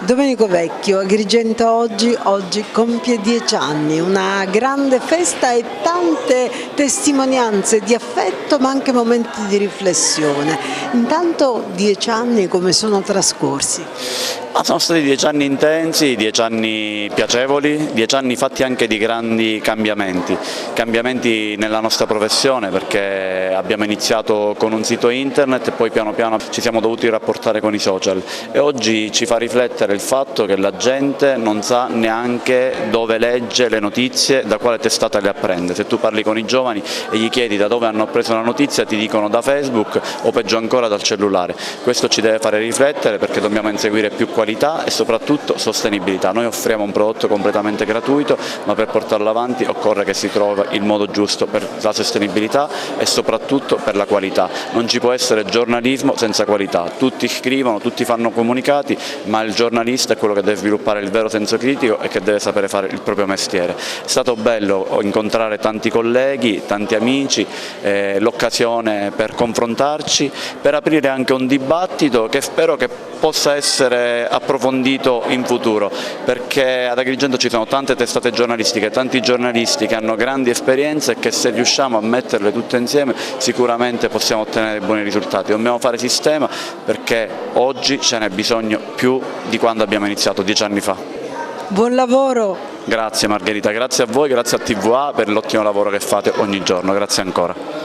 Domenico Vecchio, Agrigento oggi compie 10 anni, una grande festa e tante testimonianze di affetto ma anche momenti di riflessione. Intanto 10 anni come sono trascorsi? Sono stati 10 anni intensi, 10 anni piacevoli, 10 anni fatti anche di grandi cambiamenti nella nostra professione, perché abbiamo iniziato con un sito internet e poi piano piano ci siamo dovuti rapportare con i social e oggi ci fa riflettere il fatto che la gente non sa neanche dove legge le notizie, da quale testata le apprende. Se tu parli con i giovani e gli chiedi da dove hanno preso la notizia ti dicono da Facebook o peggio ancora dal cellulare. Questo ci deve fare riflettere perché dobbiamo inseguire più qualità e soprattutto sostenibilità. Noi offriamo un prodotto completamente gratuito, ma per portarlo avanti occorre che si trovi il modo giusto per la sostenibilità e soprattutto per la qualità. Non ci può essere giornalismo senza qualità, tutti scrivono, tutti fanno comunicati, ma il giornalista è quello che deve sviluppare il vero senso critico e che deve sapere fare il proprio mestiere. È stato bello incontrare tanti colleghi, tanti amici, l'occasione per confrontarci, per aprire anche un dibattito che spero che possa essere approfondito in futuro, perché ad Agrigento ci sono tante testate giornalistiche, tanti giornalisti che hanno grandi esperienze e che se riusciamo a metterle tutte insieme sicuramente possiamo ottenere buoni risultati. Dobbiamo fare sistema perché oggi ce n'è bisogno più di quando abbiamo iniziato 10 anni fa. Buon lavoro! Grazie Margherita, grazie a voi, grazie a TVA per l'ottimo lavoro che fate ogni giorno, grazie ancora.